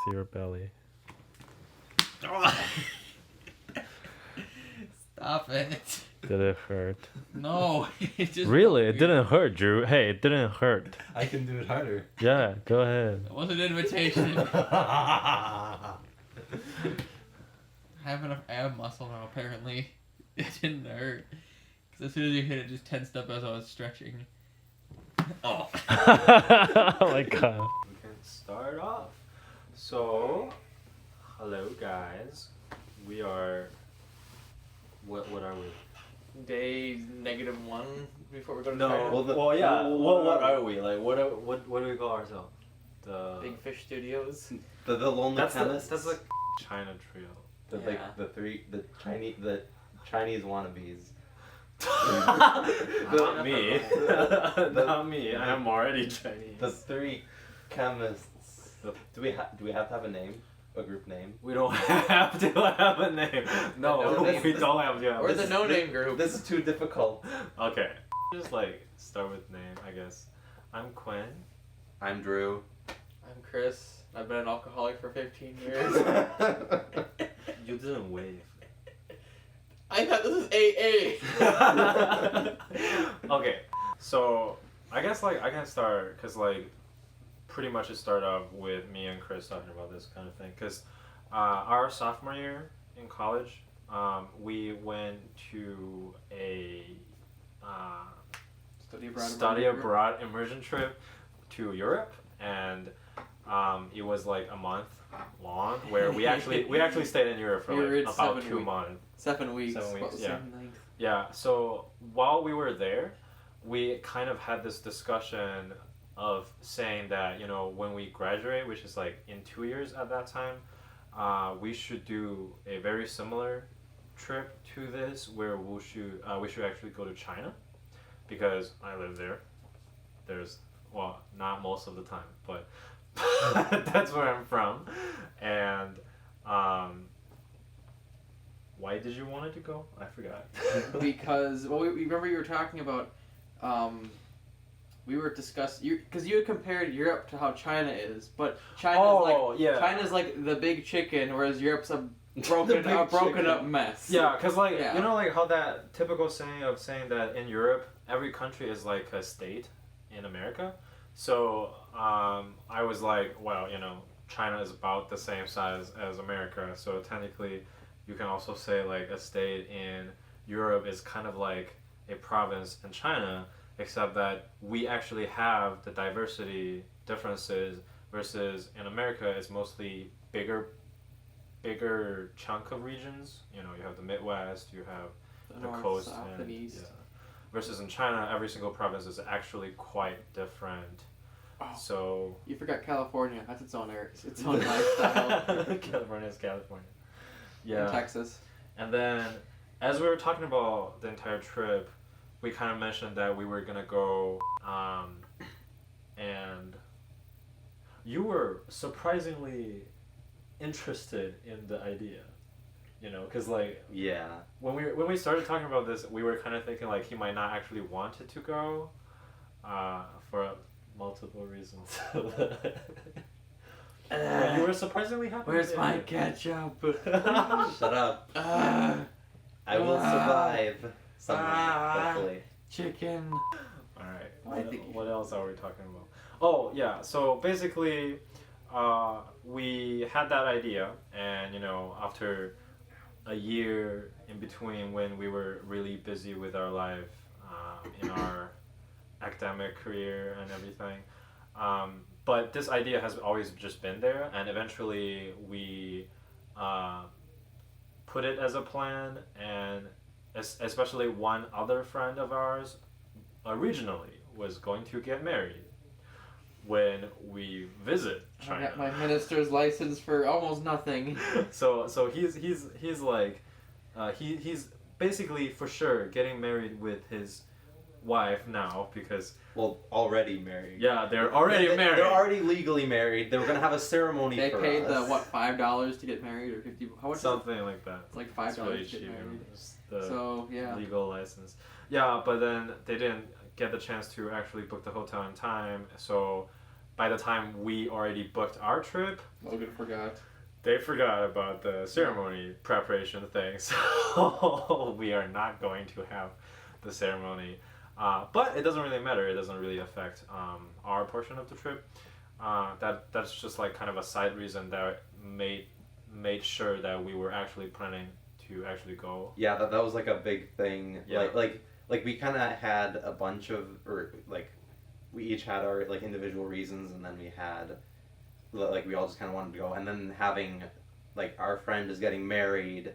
See your belly. Stop it. Did it hurt? No. It just Really? It didn't hurt, Drew. Hey, it didn't hurt. I can do it harder. Yeah, go ahead. It was an invitation. I have enough ab muscle now, apparently. It didn't hurt. Because as soon as you hit it, just tensed up as I was stretching. Oh. Oh my god. We can start off. So, hello guys. We are. What are we? Day -1 before we go to No. China. Well, yeah. What are we? Like, what do we call ourselves? The Big Fish Studios. The lonely that's chemists. that's like China trio. The Chinese wannabes. Not me. Not me. I am already Chinese. The three chemists. Do we have to have a name? A group name? We don't have to have a name. No, we don't have to have. Or the no-name group. This is too difficult. Okay. Just like start with name, I guess. I'm Quinn. I'm Drew. I'm Chris. I've been an alcoholic for 15 years. You didn't wave. I thought this is AA. Okay, so I guess like I can start because like pretty much it started off with me and Chris talking about this kind of thing because our sophomore year in college we went to a study abroad immersion trip to Europe and it was like a month long where we actually stayed in Europe for like about 2 months. 7 weeks. 7 weeks, about the yeah. same length. Yeah, so while we were there, we kind of had this discussion of saying that, you know, when we graduate, which is like in 2 years at that time, we should do a very similar trip to this where we should actually go to China because I live there. There's, well, not most of the time, but that's where I'm from. And why did you want it to go? I forgot. Because, well, we remember you were talking about, we were discussing, because you had compared Europe to how China is, but China's like the big chicken, whereas Europe's a broken up mess. Yeah, because like, you know like how that typical saying of saying that in Europe, every country is like a state in America. So I was like, well, you know, China is about the same size as America, so technically you can also say like a state in Europe is kind of like a province in China, except that we actually have the diversity differences versus in America it's mostly bigger chunk of regions. You know, you have the Midwest, you have the North, coast, South, and East. Yeah. Versus in China, every single province is actually quite different. Oh, so you forgot California. That's its own lifestyle. California is California. Yeah. And Texas. And then, as we were talking about the entire trip, we kind of mentioned that we were gonna go, and you were surprisingly interested in the idea, you know, because like when we started talking about this, we were kind of thinking like he might not actually want it to go, for multiple reasons. But you were surprisingly happy. Where's my ketchup? Shut up. I will survive. Hopefully. Chicken. Alright, what else are we talking about? Oh, yeah, so basically, we had that idea, and, you know, after a year in between when we were really busy with our life, in our academic career and everything, but this idea has always just been there, and eventually we put it as a plan, and especially one other friend of ours originally was going to get married when we visit China. I got my minister's license for almost nothing. So he's like he's basically for sure getting married with his wife now because already married. Yeah, they're already married. They're already legally married. They were gonna have a ceremony. They for paid us. the $5 to get married or $50. How much? Something like that. It's like $5 really to get cheap. married. The so yeah. legal license. Yeah, but then they didn't get the chance to actually book the hotel in time. So by the time we already booked our trip, Logan forgot. they forgot about the ceremony preparation thing, so we are not going to have the ceremony. But it doesn't really matter. It doesn't really affect our portion of the trip. That's just like kind of a side reason that made sure that we were actually planning to actually go. Yeah, that was like a big thing. Yeah. Like we kind of had a bunch of, or like we each had our like individual reasons, and then we had like we all just kind of wanted to go, and then having like our friend is getting married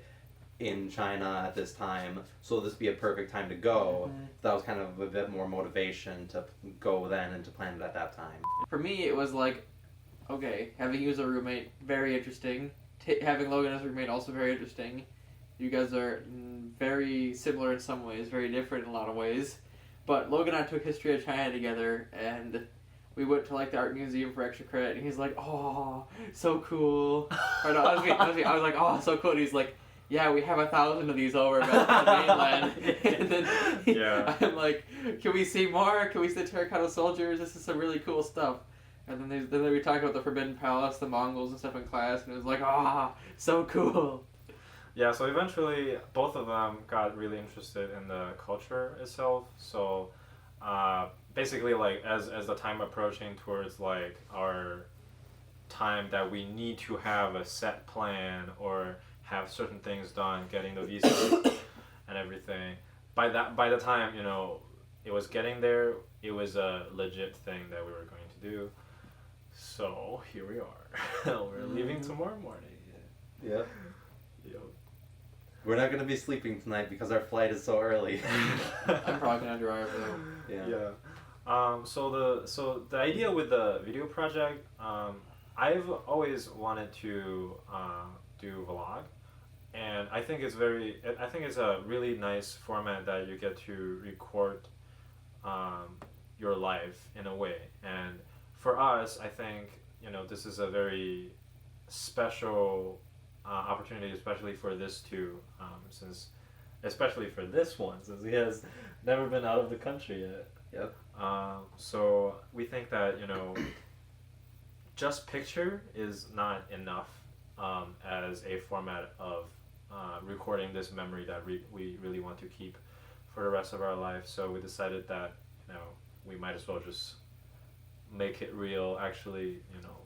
in China at this time, so this would be a perfect time to go. Mm-hmm. That was kind of a bit more motivation to go then and to plan it at that time. For me, it was like, okay, having you as a roommate, very interesting. Having Logan as a roommate, also very interesting. You guys are very similar in some ways, very different in a lot of ways. But Logan and I took History of China together, and we went to like the art museum for extra credit, and he's like, "Oh, so cool!" Or no, I was like, "Oh, so cool!" And he's like, "Yeah, we have 1,000 of these over at the mainland." And then Yeah. I'm like, "Can we see more? Can we see the terracotta soldiers? This is some really cool stuff." And then we talked about the Forbidden Palace, the Mongols and stuff in class, and it was like, so cool. Yeah, so eventually both of them got really interested in the culture itself. So basically, like as the time approaching towards like our time that we need to have a set plan or have certain things done, getting the visa and everything. By the time, you know, it was getting there, it was a legit thing that we were going to do. So here we are. We're leaving tomorrow morning. Yeah. Yep. We're not gonna be sleeping tonight because our flight is so early. I'm probably gonna drive though. Yeah. So the idea with the video project, I've always wanted to do vlog, and I think it's a really nice format that you get to record your life in a way. And for us, I think, you know, this is a very special opportunity, especially for this two, especially for this one, since he has never been out of the country yet. Yep. So we think that, you know, just picture is not enough as a format of recording this memory that we really want to keep for the rest of our life. So we decided that, you know, we might as well just make it real, actually, you know,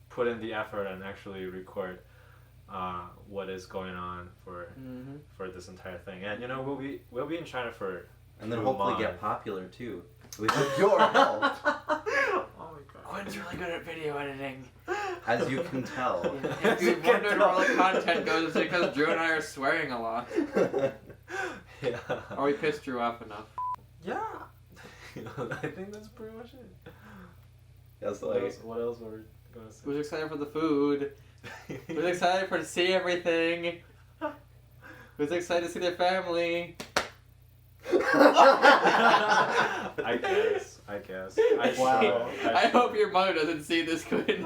put in the effort and actually record what is going on for this entire thing. And, you know, we'll be in China for And then 2 hopefully months. get popular too. With your help. Oh my god. Quinn's really good at video editing. As you can tell. If you've wondered where all the content goes, it's because Drew and I are swearing a lot. Yeah. Or we pissed Drew off enough. Yeah. I think that's pretty much it. That's What like else were we gonna say? Who's excited for the food? Who's excited to see everything? Who's excited to see their family? I guess. Wow. I hope your mother doesn't see this, Quinn.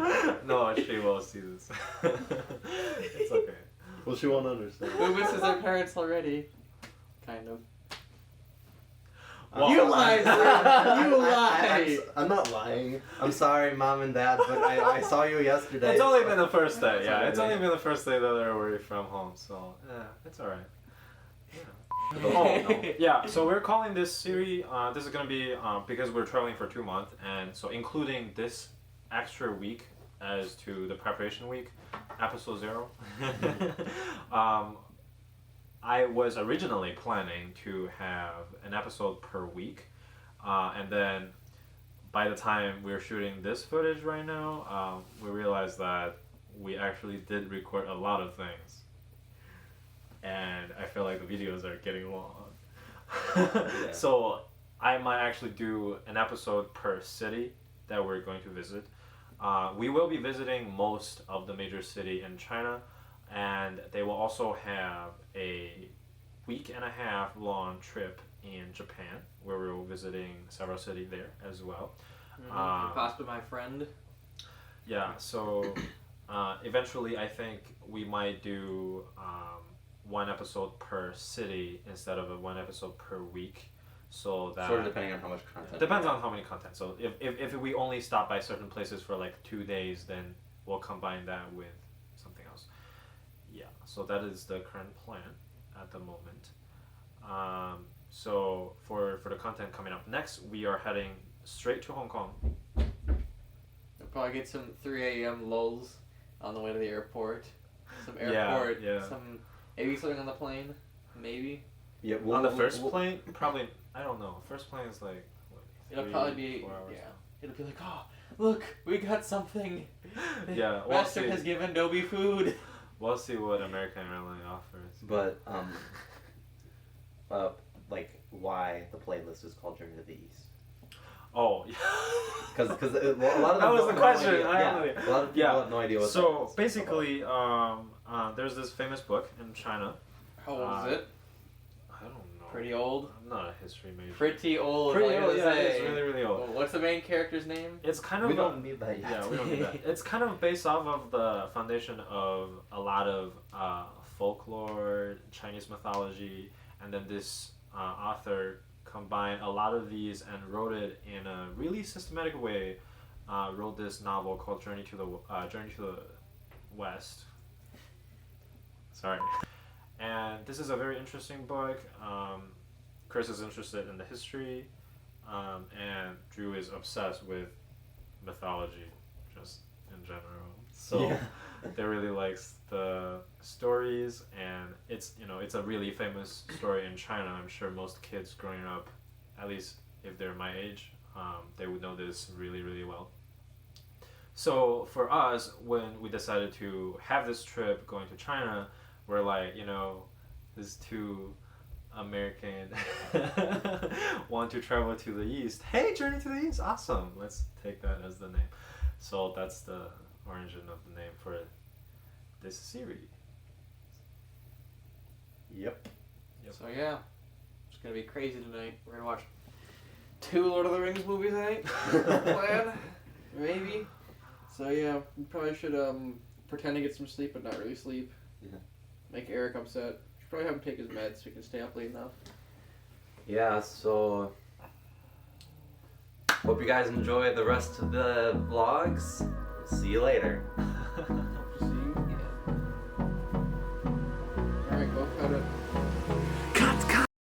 No, she will see this. It's okay. Well, she won't understand. Who misses their parents already? Kind of. Well, You lied, Drew. You lied. I'm not lying. I'm sorry, Mom and Dad, but I saw you yesterday. It's only so- been the first day. Yeah, It's it's okay. only been the first day that they're away from home, so yeah, it's alright. Oh, no. Yeah, so we're calling this series, this is gonna be, because we're traveling for 2 months, and so including this extra week as to the preparation week, episode 0. I was originally planning to have an episode per week, and then by the time we're shooting this footage right now, we realized that we actually did record a lot of things. And I feel like the videos are getting long. Yeah. So I might actually do an episode per city that we're going to visit. We will be visiting most of the major city in China, and they will also have a 1.5 week long trip in Japan, where we're visiting several cities there as well. Possibly my friend. Yeah, so eventually I think we might do 1 episode per city instead of 1 episode per week, so that Sort of depending on how much content. it depends on how many content. So if we only stop by certain places for like 2 days, then we'll combine that with something else. Yeah, so that is the current plan at the moment. So for the content coming up next, we are heading straight to Hong Kong. We'll probably get some 3 a.m. lulls on the way to the airport. Some airport. Yeah. Some maybe something on the plane. Maybe. Yeah, On the first plane, probably, I don't know. First plane is like, what, It'll 3, probably be 4 hours. It'll be like, oh, look, we got something. Yeah, we'll Master see. has given Dobie food. We'll see what American Airlines offers. But like why the playlist is called Journey to the East? Oh, yeah. Because a lot of That them was don't the have question. No idea. I Yeah, don't know. a lot of people Yeah. have no idea what. So that is about. basically, there's this famous book in China. How old is it? I don't know. Pretty old. I'm not a history major. Pretty old. Pretty I old, gotta yeah, say. it's really, really old. Well, what's the main character's name? It's kind of we don't need that yet. Yeah, we don't need that. It's kind of based off of the foundation of a lot of folklore, Chinese mythology, and then this author combined a lot of these and wrote it in a really systematic way. Wrote this novel called Journey to the West. Sorry. And this is a very interesting book. Chris is interested in the history, and Drew is obsessed with mythology, just in general. So they really likes the stories, and it's a really famous story in China. I'm sure most kids growing up, at least if they're my age, they would know this really, really well. So for us, when we decided to have this trip going to China, we're like, these two American want to travel to the East. Hey, Journey to the East, awesome. Let's take that as the name. So that's the origin of the name for this series. Yep. So yeah, it's gonna be crazy tonight. We're gonna watch 2 Lord of the Rings movies, I think. Plan, maybe. So yeah, we probably should pretend to get some sleep, but not really sleep. Yeah. Make Eric upset. Should probably have him take his meds so he can stay up late enough. Yeah. So hope you guys enjoy the rest of the vlogs. See you later.